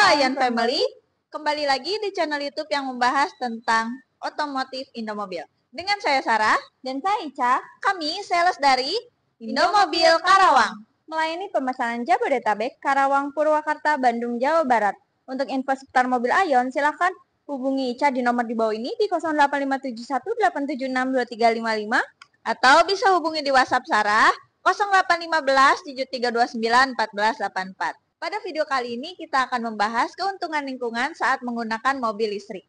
Ayan Family, kembali lagi di channel YouTube yang membahas tentang otomotif Indomobil. Dengan saya Sarah Dan saya Ica, kami sales dari Indomobil Karawang. melayani pemesanan Jabodetabek, Karawang, Purwakarta, Bandung, Jawa Barat. Untuk info seputar mobil Aion, silakan hubungi Ica di nomor di bawah ini di 085718762355 atau bisa hubungi di WhatsApp Sarah 081573291484. Pada video kali ini kita akan membahas keuntungan lingkungan saat menggunakan mobil listrik.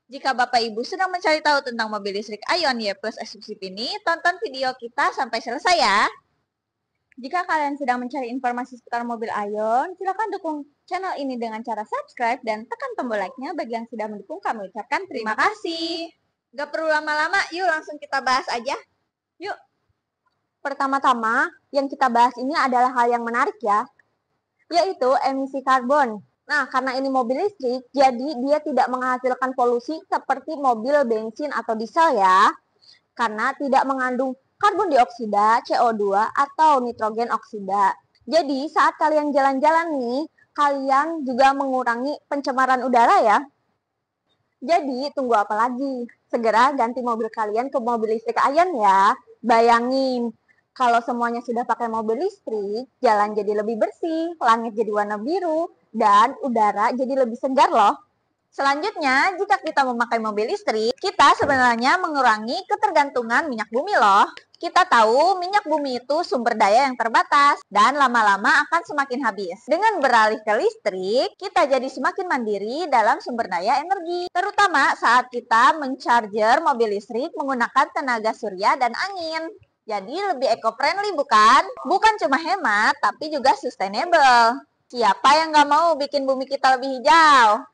Jika Bapak Ibu sedang mencari tahu tentang mobil listrik Aion Y+ eksklusif ini, tonton video kita sampai selesai ya. Jika kalian sedang mencari informasi seputar mobil Aion, silakan dukung channel ini dengan cara subscribe dan tekan tombol like-nya. Bagi yang sudah mendukung, kami ucapkan terima kasih. Gak perlu lama-lama, yuk langsung kita bahas aja. Yuk. Pertama-tama, yang kita bahas ini adalah hal yang menarik ya, yaitu emisi karbon. Nah, karena ini mobil listrik, jadi dia tidak menghasilkan polusi seperti mobil bensin atau diesel ya, karena tidak mengandung karbon dioksida, CO2, atau nitrogen oksida. Jadi, saat kalian jalan-jalan nih, kalian juga mengurangi pencemaran udara ya. Jadi, tunggu apa lagi? Segera ganti mobil kalian ke mobil listrik Aion ya. Bayangin, kalau semuanya sudah pakai mobil listrik, jalan jadi lebih bersih, langit jadi warna biru, dan udara jadi lebih segar loh. Selanjutnya, jika kita memakai mobil listrik, kita sebenarnya mengurangi ketergantungan minyak bumi loh. Kita tahu minyak bumi itu sumber daya yang terbatas dan lama-lama akan semakin habis. Dengan beralih ke listrik, kita jadi semakin mandiri dalam sumber daya energi. Terutama saat kita mencharger mobil listrik menggunakan tenaga surya dan angin. Jadi lebih eco-friendly bukan? Bukan cuma hemat, tapi juga sustainable. Siapa yang nggak mau bikin bumi kita lebih hijau?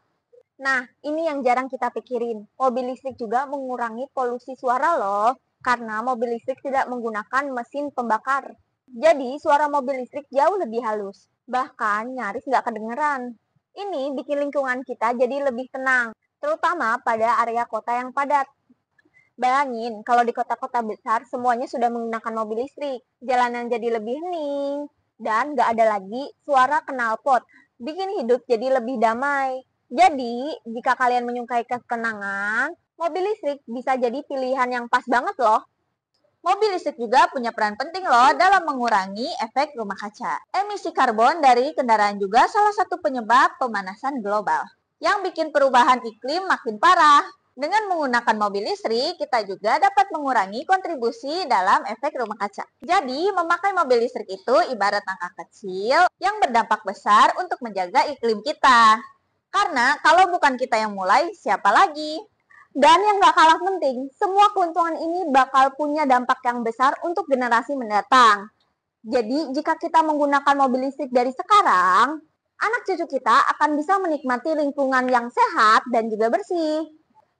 Nah, ini yang jarang kita pikirin. Mobil listrik juga mengurangi polusi suara loh, karena mobil listrik tidak menggunakan mesin pembakar. Jadi, suara mobil listrik jauh lebih halus, bahkan nyaris nggak kedengeran. Ini bikin lingkungan kita jadi lebih tenang, terutama pada area kota yang padat. Bayangin, kalau di kota-kota besar semuanya sudah menggunakan mobil listrik, jalanan jadi lebih hening, dan nggak ada lagi suara knalpot, bikin hidup jadi lebih damai. Jadi, jika kalian menyukai ketenangan, mobil listrik bisa jadi pilihan yang pas banget loh. Mobil listrik juga punya peran penting loh dalam mengurangi efek rumah kaca. Emisi karbon dari kendaraan juga salah satu penyebab pemanasan global, yang bikin perubahan iklim makin parah. Dengan menggunakan mobil listrik, kita juga dapat mengurangi kontribusi dalam efek rumah kaca. Jadi, memakai mobil listrik itu ibarat langkah kecil yang berdampak besar untuk menjaga iklim kita. Karena kalau bukan kita yang mulai, siapa lagi? Dan yang gak kalah penting, semua keuntungan ini bakal punya dampak yang besar untuk generasi mendatang. Jadi, jika kita menggunakan mobil listrik dari sekarang, anak cucu kita akan bisa menikmati lingkungan yang sehat dan juga bersih.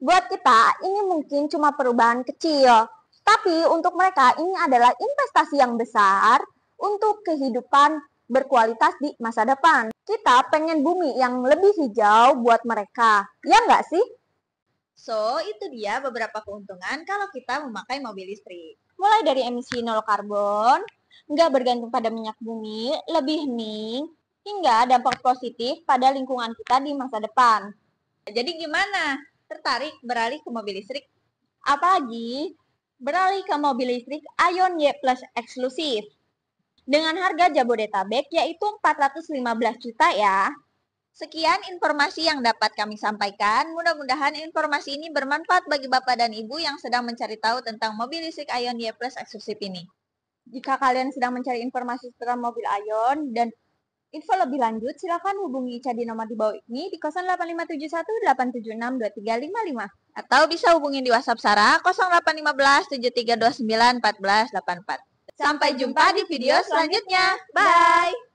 Buat kita, ini mungkin cuma perubahan kecil, tapi untuk mereka ini adalah investasi yang besar untuk kehidupan berkualitas di masa depan. Kita pengen bumi yang lebih hijau buat mereka, ya nggak sih? So, itu dia beberapa keuntungan kalau kita memakai mobil listrik. Mulai dari emisi nol karbon, nggak bergantung pada minyak bumi, lebih hening, hingga dampak positif pada lingkungan kita di masa depan. Jadi gimana? Tertarik beralih ke mobil listrik? Apalagi beralih ke mobil listrik Aion Y+ eksklusif dengan harga Jabodetabek yaitu 415 juta ya. Sekian informasi yang dapat kami sampaikan. Mudah-mudahan informasi ini bermanfaat bagi Bapak dan Ibu yang sedang mencari tahu tentang mobil listrik Aion Y+ eksklusif ini. Jika kalian sedang mencari informasi seputar mobil Aion dan info lebih lanjut, silakan hubungi Ica di nomor di bawah ini di 085718762355 atau bisa hubungi di WhatsApp Sarah 081573291484. Sampai jumpa di video selanjutnya. Bye!